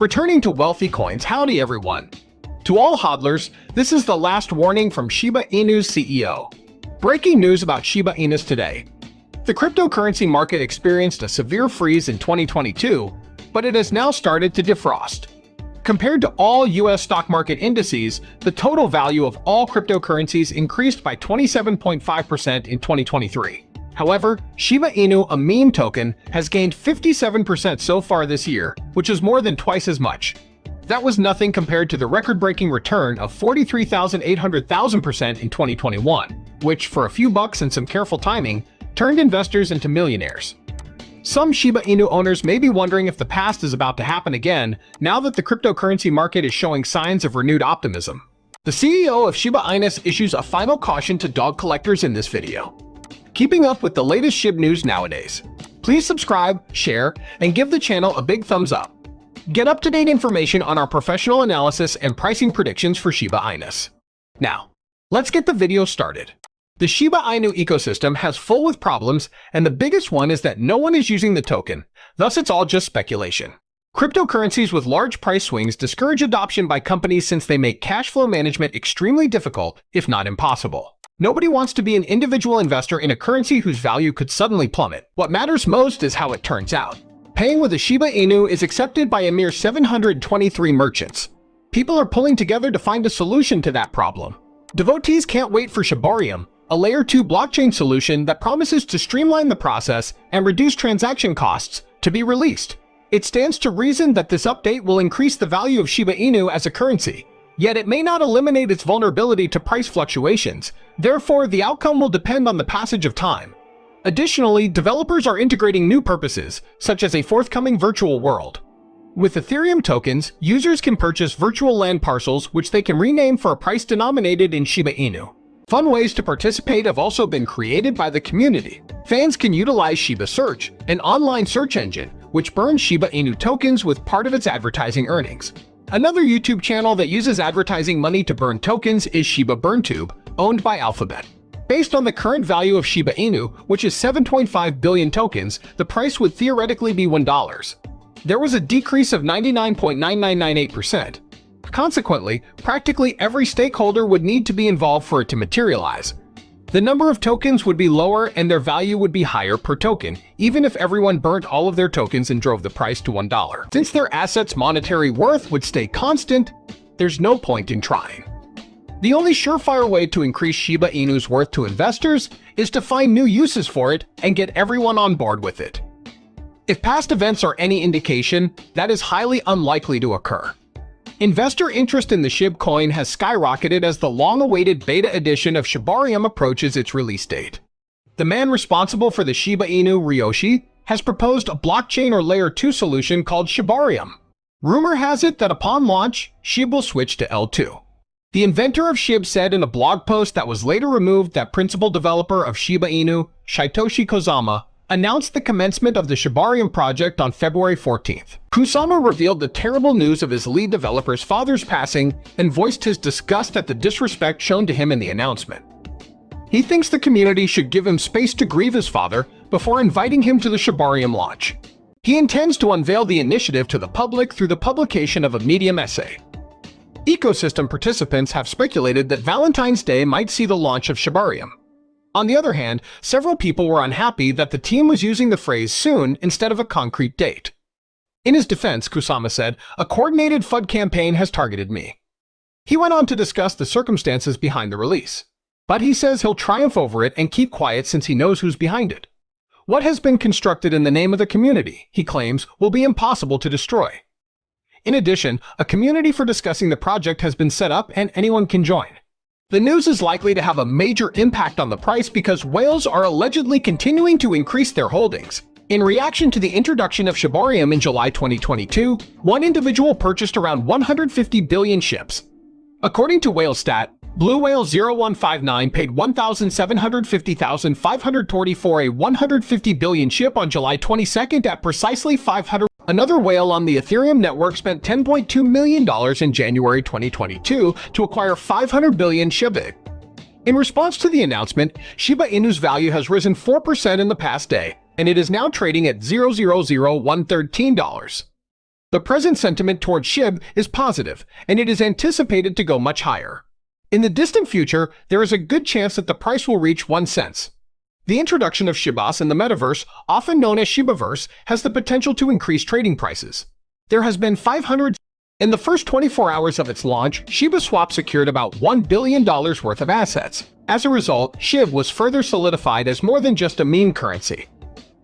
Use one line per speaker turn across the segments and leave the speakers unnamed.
Returning to wealthy coins, howdy everyone. To all hodlers, this is the last warning from Shiba INU CEO. Breaking news about Shiba Inus today. The cryptocurrency market experienced a severe freeze in 2022, but it has now started to defrost. Compared to all US stock market indices, the total value of all cryptocurrencies increased by 27.5% in 2023. However, Shiba Inu, a meme token, has gained 57% so far this year, which is more than twice as much. That was nothing compared to the record-breaking return of 43,800,000% in 2021, which, for a few bucks and some careful timing, turned investors into millionaires. Some Shiba Inu owners may be wondering if the past is about to happen again now that the cryptocurrency market is showing signs of renewed optimism. The CEO of Shiba Inus issues a final caution to dog collectors in this video. Keeping up with the latest SHIB news nowadays. Please subscribe, share, and give the channel a big thumbs up. Get up-to-date information on our professional analysis and pricing predictions for Shiba Inus. Now, let's get the video started. The Shiba Inu ecosystem has full with problems, and the biggest one is that no one is using the token, thus it's all just speculation. Cryptocurrencies with large price swings discourage adoption by companies since they make cash flow management extremely difficult, if not impossible. Nobody wants to be an individual investor in a currency whose value could suddenly plummet. What matters most is how it turns out. Paying with a Shiba Inu is accepted by a mere 723 merchants. People are pulling together to find a solution to that problem. Devotees can't wait for Shibarium, a Layer 2 blockchain solution that promises to streamline the process and reduce transaction costs, to be released. It stands to reason that this update will increase the value of Shiba Inu as a currency. Yet it may not eliminate its vulnerability to price fluctuations, therefore the outcome will depend on the passage of time. Additionally, developers are integrating new purposes, such as a forthcoming virtual world. With Ethereum tokens, users can purchase virtual land parcels which they can rename for a price denominated in Shiba Inu. Fun ways to participate have also been created by the community. Fans can utilize Shiba Search, an online search engine, which burns Shiba Inu tokens with part of its advertising earnings. Another YouTube channel that uses advertising money to burn tokens is Shiba BurnTube, owned by Alphabet. Based on the current value of Shiba Inu, which is 7.5 billion tokens, the price would theoretically be $1. There was a decrease of 99.9998%. Consequently, practically every stakeholder would need to be involved for it to materialize. The number of tokens would be lower and their value would be higher per token, even if everyone burnt all of their tokens and drove the price to $1. Since their assets' monetary worth would stay constant, there's no point in trying. The only surefire way to increase Shiba Inu's worth to investors is to find new uses for it and get everyone on board with it. If past events are any indication, that is highly unlikely to occur. Investor interest in the SHIB coin has skyrocketed as the long-awaited beta edition of Shibarium approaches its release date. The man responsible for the Shiba Inu, Ryoshi, has proposed a blockchain or Layer 2 solution called Shibarium. Rumor has it that upon launch, SHIB will switch to L2. The inventor of SHIB said in a blog post that was later removed that principal developer of Shiba Inu, Satoshi Kozama, announced the commencement of the Shibarium project on February 14th. Kusama revealed the terrible news of his lead developer's father's passing and voiced his disgust at the disrespect shown to him in the announcement. He thinks the community should give him space to grieve his father before inviting him to the Shibarium launch. He intends to unveil the initiative to the public through the publication of a Medium essay. Ecosystem participants have speculated that Valentine's Day might see the launch of Shibarium. On the other hand, several people were unhappy that the team was using the phrase soon instead of a concrete date. In his defense, Kusama said, "A coordinated FUD campaign has targeted me." He went on to discuss the circumstances behind the release. But he says he'll triumph over it and keep quiet since he knows who's behind it. What has been constructed in the name of the community, he claims, will be impossible to destroy. In addition, a community for discussing the project has been set up and anyone can join. The news is likely to have a major impact on the price because whales are allegedly continuing to increase their holdings. In reaction to the introduction of Shibarium in July 2022, one individual purchased around 150 billion ships. According to WhaleStat, Blue Whale 0159 paid 1,750,520 for a 150 billion ship on July 22nd at precisely 500. Another whale on the Ethereum network spent $10.2 million in January 2022 to acquire 500 billion SHIB. In response to the announcement, Shiba Inu's value has risen 4% in the past day, and it is now trading at $0.00113. The present sentiment towards SHIB is positive, and it is anticipated to go much higher. In the distant future, there is a good chance that the price will reach 1 cent. The introduction of Shibas in the metaverse, often known as Shibaverse, has the potential to increase trading prices. There has been 500. In the first 24 hours of its launch, ShibaSwap secured about $1 billion worth of assets. As a result, SHIB was further solidified as more than just a meme currency.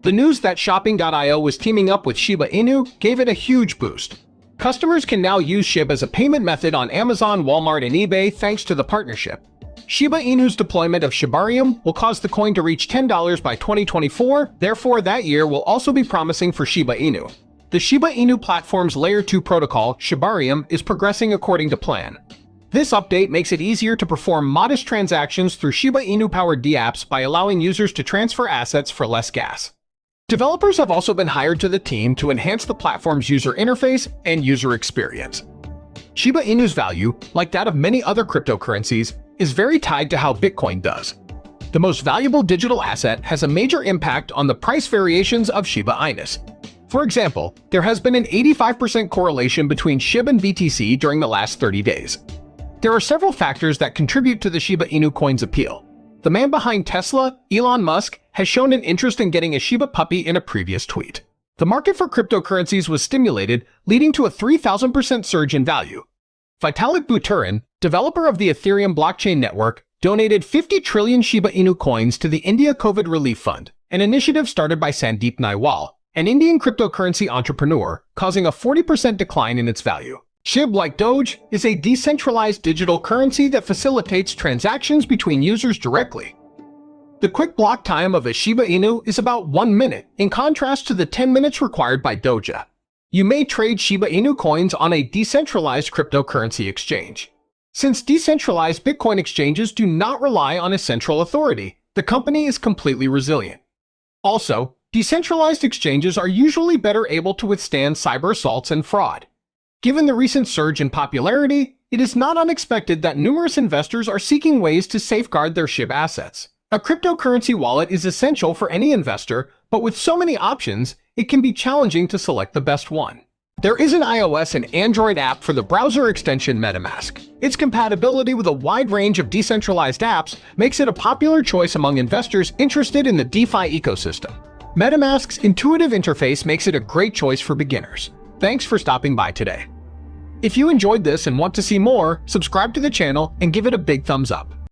The news that Shopping.io was teaming up with Shiba Inu gave it a huge boost. Customers can now use SHIB as a payment method on Amazon, Walmart, and eBay thanks to the partnership. Shiba Inu's deployment of Shibarium will cause the coin to reach $10 by 2024, therefore that year will also be promising for Shiba Inu. The Shiba Inu platform's Layer 2 protocol, Shibarium, is progressing according to plan. This update makes it easier to perform modest transactions through Shiba Inu-powered dApps by allowing users to transfer assets for less gas. Developers have also been hired to the team to enhance the platform's user interface and user experience. Shiba Inu's value, like that of many other cryptocurrencies, is very tied to how Bitcoin does. The most valuable digital asset has a major impact on the price variations of Shiba Inus. For example, there has been an 85% correlation between SHIB and BTC during the last 30 days. There are several factors that contribute to the Shiba Inu coin's appeal. The man behind Tesla, Elon Musk, has shown an interest in getting a Shiba puppy in a previous tweet. The market for cryptocurrencies was stimulated, leading to a 3,000% surge in value. Vitalik Buterin, developer of the Ethereum blockchain network, donated 50 trillion Shiba Inu coins to the India COVID Relief Fund, an initiative started by Sandeep Naiwal, an Indian cryptocurrency entrepreneur, causing a 40% decline in its value. SHIB, like Doge, is a decentralized digital currency that facilitates transactions between users directly. The quick block time of a Shiba Inu is about 1 minute, in contrast to the 10 minutes required by Doja. You may trade Shiba Inu coins on a decentralized cryptocurrency exchange. Since decentralized Bitcoin exchanges do not rely on a central authority, the company is completely resilient. Also, decentralized exchanges are usually better able to withstand cyber assaults and fraud. Given the recent surge in popularity, it is not unexpected that numerous investors are seeking ways to safeguard their SHIB assets. A cryptocurrency wallet is essential for any investor, but with so many options, it can be challenging to select the best one. There is an iOS and Android app for the browser extension MetaMask. Its compatibility with a wide range of decentralized apps makes it a popular choice among investors interested in the DeFi ecosystem. MetaMask's intuitive interface makes it a great choice for beginners. Thanks for stopping by today. If you enjoyed this and want to see more, subscribe to the channel and give it a big thumbs up.